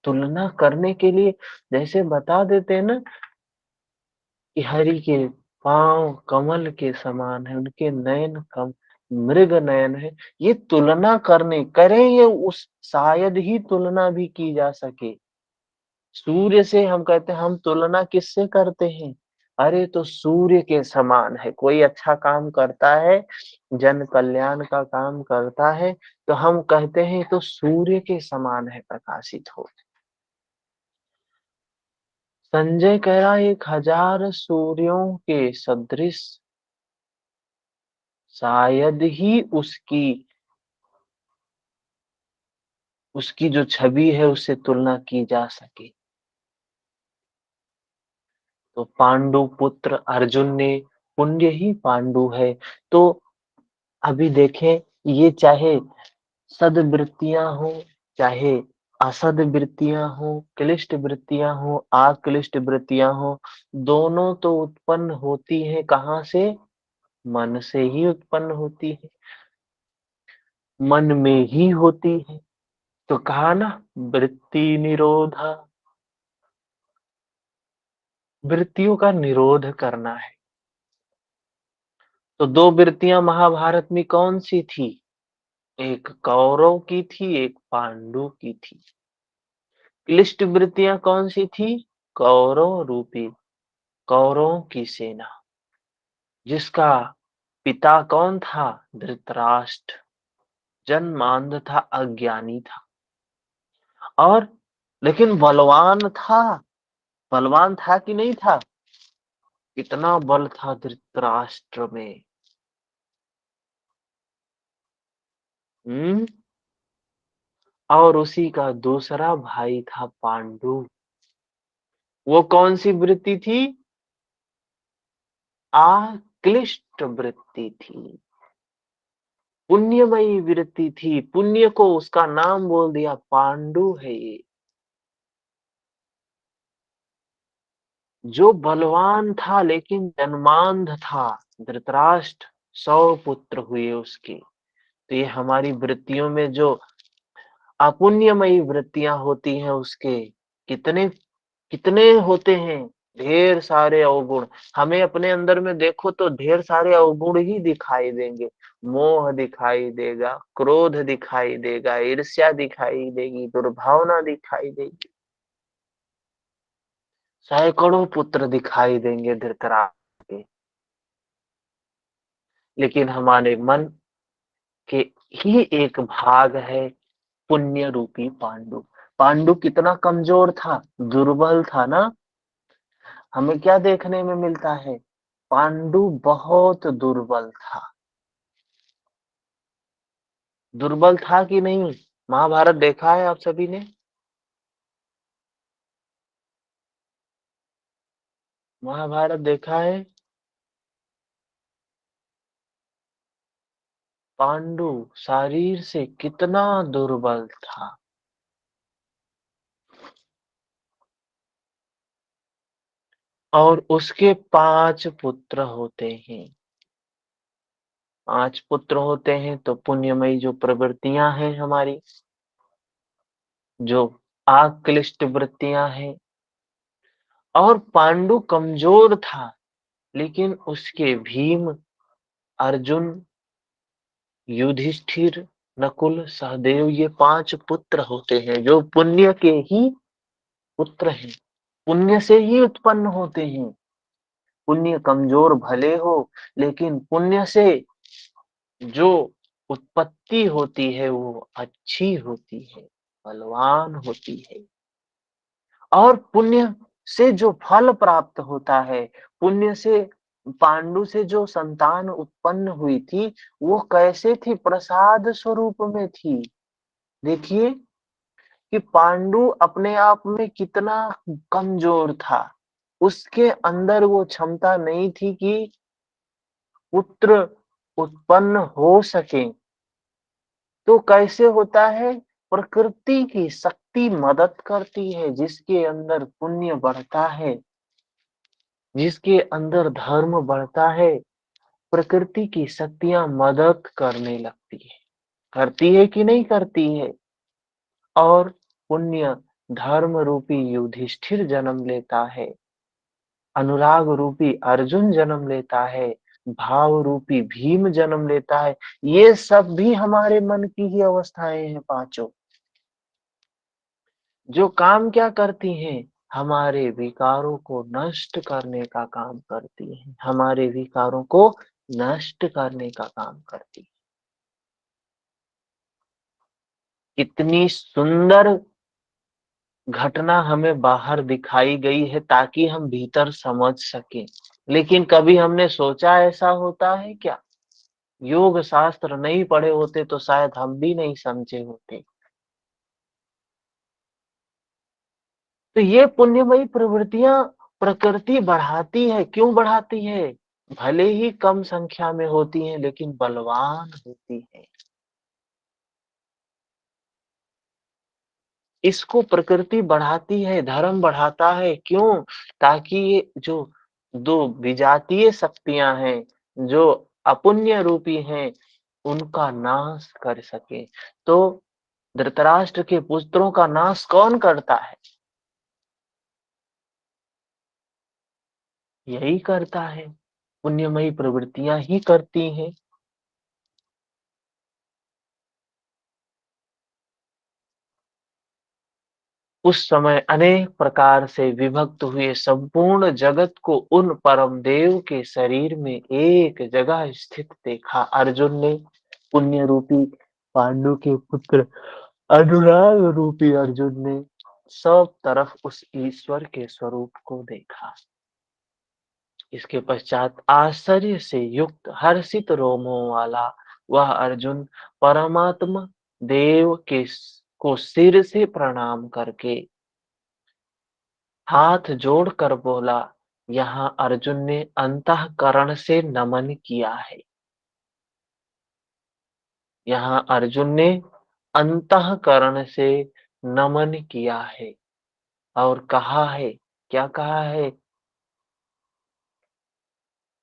तुलना करने के लिए, जैसे बता देते हैं ना कि हरि के पांव कमल के समान है, उनके नयन कम मृग नयन है। ये तुलना करने करें, ये उस शायद ही तुलना भी की जा सके। सूर्य से हम कहते हैं, हम तुलना किससे करते हैं? अरे तो सूर्य के समान है। कोई अच्छा काम करता है, जन कल्याण का काम करता है, तो हम कहते हैं तो सूर्य के समान है, प्रकाशित हो। संजय कह रहा है 1000 सूर्यों के सदृश शायद ही उसकी उसकी जो छवि है उससे तुलना की जा सके। तो पांडु पुत्र अर्जुन ने, पुण्य ही पांडु है। तो अभी देखें, ये चाहे सद्वृत्तियां हो, चाहे असद वृत्तियां हो, क्लिष्ट वृत्तियां हो, अक्लिष्ट वृत्तियां हो, दोनों तो उत्पन्न होती है कहाँ से? मन से ही उत्पन्न होती है, मन में ही होती है। तो कहा ना, वृत्ति निरोध, वृत्तियों का निरोध करना है। तो दो वृत्तियां महाभारत में कौन सी थी? एक कौरव की थी, एक पांडु की थी। क्लिष्ट वृत्तियां कौन सी थी? कौरव रूपी, कौरवों की सेना, जिसका पिता कौन था? धृतराष्ट्र, जन्मांध था, अज्ञानी था, और लेकिन बलवान था। बलवान था कि नहीं था? कितना बल था धृतराष्ट्र में। हम्म। और उसी का दूसरा भाई था पांडु। वो कौन सी वृत्ति थी? आक्लिष्ट वृत्ति थी, पुण्यमयी वृत्ति थी। पुण्य को उसका नाम बोल दिया, पांडु है ये। जो बलवान था लेकिन जन्मांध था, धृतराष्ट्र, 100 पुत्र हुए उसके। तो ये हमारी वृत्तियों में जो अपुण्यमयी वृत्तियां होती हैं, उसके कितने कितने होते हैं? ढेर सारे अवगुण। हमें अपने अंदर में देखो तो ढेर सारे अवगुण ही दिखाई देंगे। मोह दिखाई देगा, क्रोध दिखाई देगा, ईर्ष्या दिखाई देगी, दुर्भावना दिखाई देगी। सैकड़ों पुत्र दिखाई देंगे धृतराष्ट्र के, लेकिन हमारे मन के ही एक भाग है पुण्य रूपी पांडु। पांडु कितना कमजोर था, दुर्बल था ना। हमें क्या देखने में मिलता है? पांडु बहुत दुर्बल था। दुर्बल था कि नहीं? महाभारत देखा है आप सभी ने? महाभारत देखा है? पांडु शरीर से कितना दुर्बल था। और उसके 5 पुत्र होते हैं। 5 पुत्र होते हैं तो पुण्यमयी जो प्रवृत्तियां हैं हमारी, जो आक्लिष्ट वृत्तियां हैं। और पांडु कमजोर था, लेकिन उसके भीम, अर्जुन, युधिष्ठिर नकुल, सहदेव ये 5 पुत्र होते हैं जो पुण्य के ही पुत्र हैं। पुण्य से ही उत्पन्न होते हैं। पुण्य कमजोर भले हो, लेकिन पुण्य से जो उत्पत्ति होती है वो अच्छी होती है, बलवान होती है। और पुण्य से जो फल प्राप्त होता है, पुण्य से पांडु से जो संतान उत्पन्न हुई थी, वो कैसे थी? प्रसाद स्वरूप में थी। देखिए कि पांडु अपने आप में कितना कमजोर था। उसके अंदर वो क्षमता नहीं थी कि पुत्र उत्पन्न हो सके। तो कैसे होता है? प्रकृति की शक्ति मदद करती है। जिसके अंदर पुण्य बढ़ता है, जिसके अंदर धर्म बढ़ता है, प्रकृति की शक्तियां मदद करने लगती है। करती है कि नहीं करती है? और पुण्य धर्म रूपी युधिष्ठिर जन्म लेता है, अनुराग रूपी अर्जुन जन्म लेता है, भाव रूपी भीम जन्म लेता है। ये सब भी हमारे मन की ही अवस्थाएं हैं पांचों, जो काम क्या करती हैं? हमारे विकारों को नष्ट करने का काम करती हैं। हमारे विकारों को नष्ट करने का काम करती है। कितनी सुंदर घटना हमें बाहर दिखाई गई है ताकि हम भीतर समझ सकें। लेकिन कभी हमने सोचा ऐसा होता है क्या? योग शास्त्र नहीं पढ़े होते तो शायद हम भी नहीं समझे होते। तो ये पुण्यमयी प्रवृत्तियां प्रकृति बढ़ाती है। क्यों बढ़ाती है? भले ही कम संख्या में होती हैं, लेकिन बलवान होती है। इसको प्रकृति बढ़ाती है, धर्म बढ़ाता है। क्यों? ताकि ये जो दो विजातीय शक्तियां हैं, जो अपुण्य रूपी हैं, उनका नाश कर सके। तो धृतराष्ट्र के पुत्रों का नाश कौन करता है? यही करता है, पुण्यमयी प्रवृत्तियां ही करती हैं। उस समय अनेक प्रकार से विभक्त हुए संपूर्ण जगत को उन परम देव के शरीर में एक जगह स्थित देखा अर्जुन ने। पुण्य रूपी पांडु के पुत्र अनुराग रूपी अर्जुन ने सब तरफ उस ईश्वर के स्वरूप को देखा। इसके पश्चात आश्चर्य से युक्त हर्षित रोमों वाला वह अर्जुन परमात्मा देव के को सिर से प्रणाम करके हाथ जोड़कर बोला। यहाँ अर्जुन ने अंतःकरण से नमन किया है। यहाँ अर्जुन ने अंतःकरण से नमन किया है और कहा है, क्या कहा है?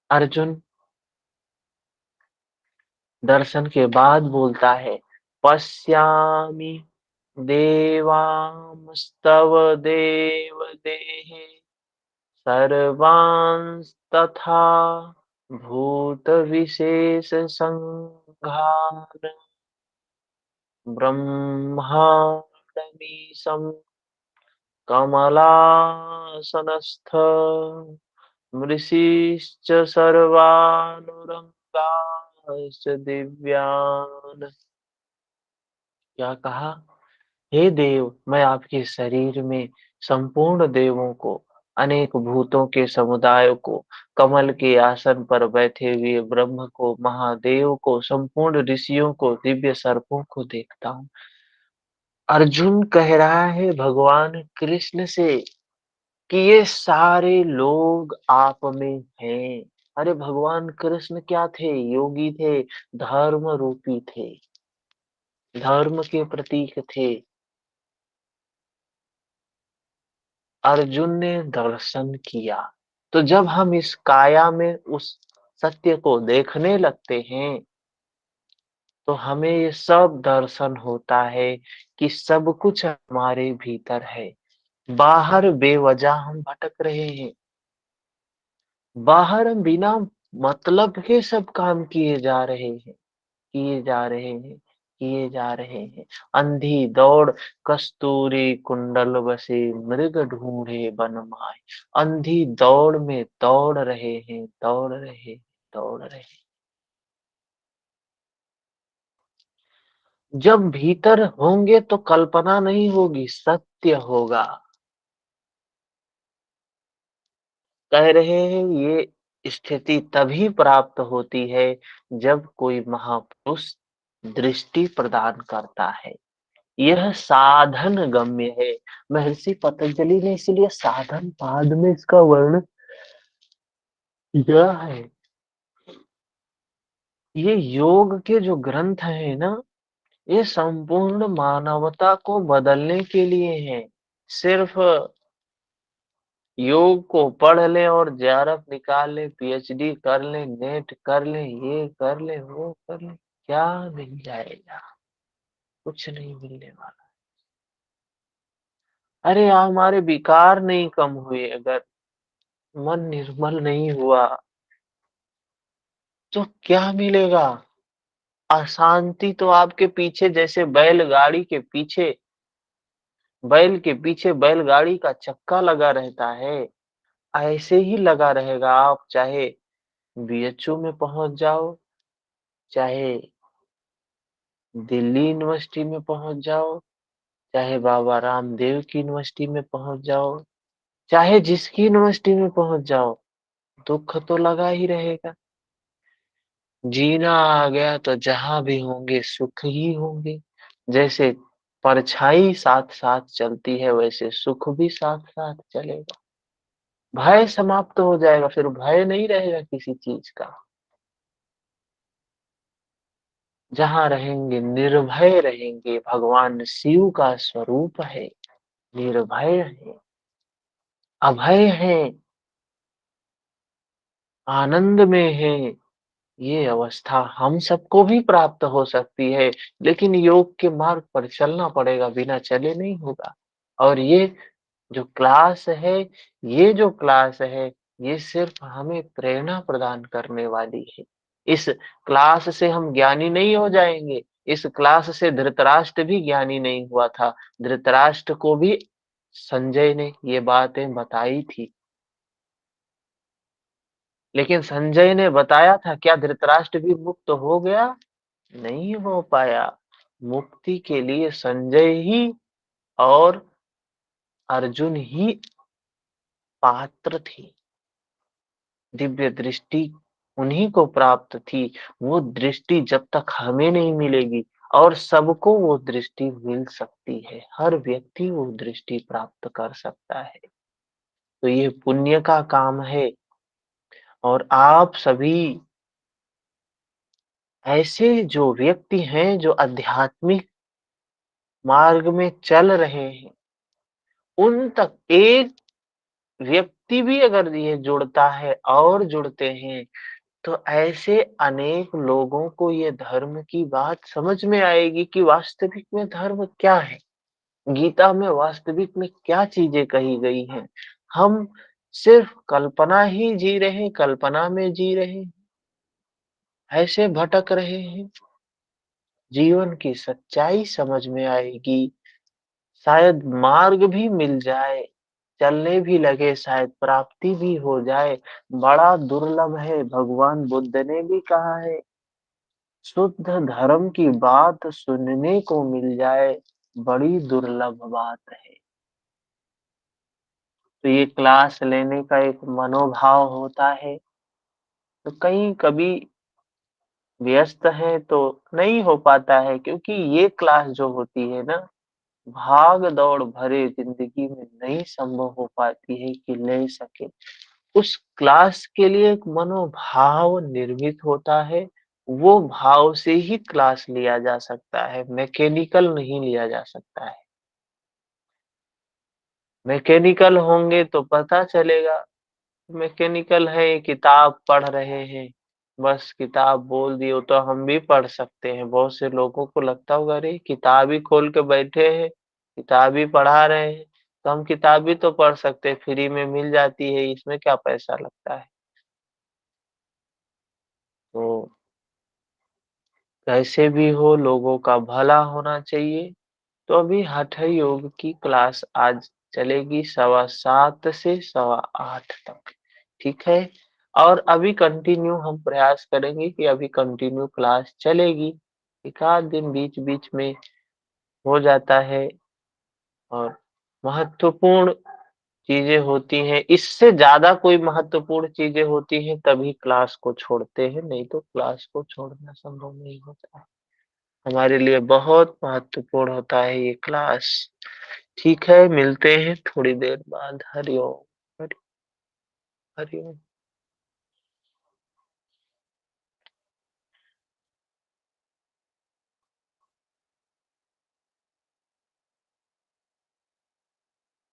अर्जुन दर्शन के बाद बोलता है, पश्यामि देवांस्तव देव देहे सर्वांस्तथा भूत विशेष संघान ब्रह्मांडमीशं कमलासनस्थ ऋषिश्च सर्वानुरगांश्च दिव्यान्। क्या कहा? हे देव, मैं आपके शरीर में संपूर्ण देवों को, अनेक भूतों के समुदाय को, कमल के आसन पर बैठे हुए ब्रह्म को, महादेव को, संपूर्ण ऋषियों को, दिव्य सर्पों को देखता हूँ। अर्जुन कह रहा है भगवान कृष्ण से कि ये सारे लोग आप में हैं। अरे भगवान कृष्ण क्या थे? योगी थे, धर्म रूपी थे, धर्म के प्रतीक थे। अर्जुन ने दर्शन किया। तो जब हम इस काया में उस सत्य को देखने लगते हैं, तो हमें ये सब दर्शन होता है कि सब कुछ हमारे भीतर है। बाहर बेवजह हम भटक रहे हैं। बाहर हम बिना मतलब के सब काम किए जा रहे हैं, किए जा रहे हैं, किए जा रहे हैं। अंधी दौड़ कस्तूरी कुंडल बसे मृग ढूंढे वन माय। अंधी दौड़ में दौड़ रहे हैं, दौड़ रहे हैं, दौड़ रहे हैं। जब भीतर होंगे तो कल्पना नहीं होगी, सत्य होगा। कह रहे हैं ये स्थिति तभी प्राप्त होती है जब कोई महापुरुष दृष्टि प्रदान करता है। यह साधन गम्य है। महर्षि पतंजलि ने इसलिए साधन पाद में इसका वर्णन किया है। ये योग के जो ग्रंथ है ना, ये संपूर्ण मानवता को बदलने के लिए हैं। सिर्फ योग को पढ़ लें और जेआरएफ निकाल लें, पीएचडी कर लें, नेट कर लें, ये कर लें, वो कर लें, क्या मिल जाएगा? कुछ नहीं मिलने वाला। अरे हमारे विकार नहीं कम हुए, अगर मन निर्मल नहीं हुआ तो क्या मिलेगा? अशांति तो आपके पीछे, जैसे बैल के पीछे बैलगाड़ी का चक्का लगा रहता है, ऐसे ही लगा रहेगा। आप चाहे बीएचयू में पहुंच जाओ, चाहे दिल्ली यूनिवर्सिटी में पहुंच जाओ, चाहे बाबा रामदेव की यूनिवर्सिटी में पहुंच जाओ, चाहे जिसकी यूनिवर्सिटी में पहुंच जाओ, दुख तो लगा ही रहेगा। जीना आ गया तो जहां भी होंगे सुख ही होंगे। जैसे परछाई साथ साथ चलती है, वैसे सुख भी साथ साथ चलेगा। भय समाप्त हो जाएगा, फिर भय नहीं रहेगा किसी चीज का। जहां रहेंगे निर्भय रहेंगे। भगवान शिव का स्वरूप है, निर्भय है, अभय है, आनंद में है। ये अवस्था हम सबको भी प्राप्त हो सकती है, लेकिन योग के मार्ग पर चलना पड़ेगा, बिना चले नहीं होगा। और ये जो क्लास है, ये जो क्लास है, ये सिर्फ हमें प्रेरणा प्रदान करने वाली है। इस क्लास से हम ज्ञानी नहीं हो जाएंगे। इस क्लास से धृतराष्ट्र भी ज्ञानी नहीं हुआ था। धृतराष्ट्र को भी संजय ने ये बातें बताई थी, लेकिन संजय ने बताया था, क्या धृतराष्ट्र भी मुक्त हो गया? नहीं हो पाया। मुक्ति के लिए संजय ही और अर्जुन ही पात्र थे। दिव्य दृष्टि उन्हीं को प्राप्त थी। वो दृष्टि जब तक हमें नहीं मिलेगी, और सबको वो दृष्टि मिल सकती है, हर व्यक्ति वो दृष्टि प्राप्त कर सकता है। तो ये पुण्य का काम है। और आप सभी ऐसे जो व्यक्ति हैं जो आध्यात्मिक मार्ग में चल रहे हैं, उन तक एक व्यक्ति भी अगर ये जुड़ता है और जुड़ते हैं, तो ऐसे अनेक लोगों को ये धर्म की बात समझ में आएगी कि वास्तविक में धर्म क्या है। गीता में वास्तविक में क्या चीजें कही गई हैं। हम सिर्फ कल्पना ही जी रहे हैं, कल्पना में जी रहे हैं, ऐसे भटक रहे हैं। जीवन की सच्चाई समझ में आएगी, शायद मार्ग भी मिल जाए, चलने भी लगे, शायद प्राप्ति भी हो जाए। बड़ा दुर्लभ है। भगवान बुद्ध ने भी कहा है, शुद्ध धर्म की बात सुनने को मिल जाए, बड़ी दुर्लभ बात है। तो ये क्लास लेने का एक मनोभाव होता है। तो कहीं कभी व्यस्त है तो नहीं हो पाता है, क्योंकि ये क्लास जो होती है ना, भाग दौड़ भरे जिंदगी में नहीं संभव हो पाती है कि ले सके। उस क्लास के लिए एक मनोभाव निर्मित होता है। वो भाव से ही क्लास लिया जा सकता है, मैकेनिकल नहीं लिया जा सकता है। मैकेनिकल होंगे तो पता चलेगा। मैकेनिकल है, किताब पढ़ रहे हैं, बस किताब बोल दी, वो तो हम भी पढ़ सकते हैं। बहुत से लोगों को लगता होगा, अरे किताब ही खोल के बैठे हैं, किताब ही पढ़ा रहे हैं, तो हम किताब भी तो पढ़ सकते हैं, फ्री में मिल जाती है, इसमें क्या पैसा लगता है। तो कैसे भी हो लोगों का भला होना चाहिए। तो अभी हठ योग की क्लास आज चलेगी 7:15 से 8:15 तक, ठीक है? और अभी कंटिन्यू हम प्रयास करेंगे कि अभी कंटिन्यू क्लास चलेगी। एक आध दिन बीच-बीच में हो जाता है और महत्वपूर्ण चीज़ें होती हैं, इससे ज़्यादा कोई महत्वपूर्ण चीज़ें होती हैं तभी क्लास को छोड़ते हैं, नहीं तो क्लास को छोड़ना संभव नहीं होता है। हमारे लिए बहुत महत्वपूर्ण होता है ये क्लास। ठीक है, मिलते हैं थोड़ी देर बाद। हरि ओम, हरि हरि ओम।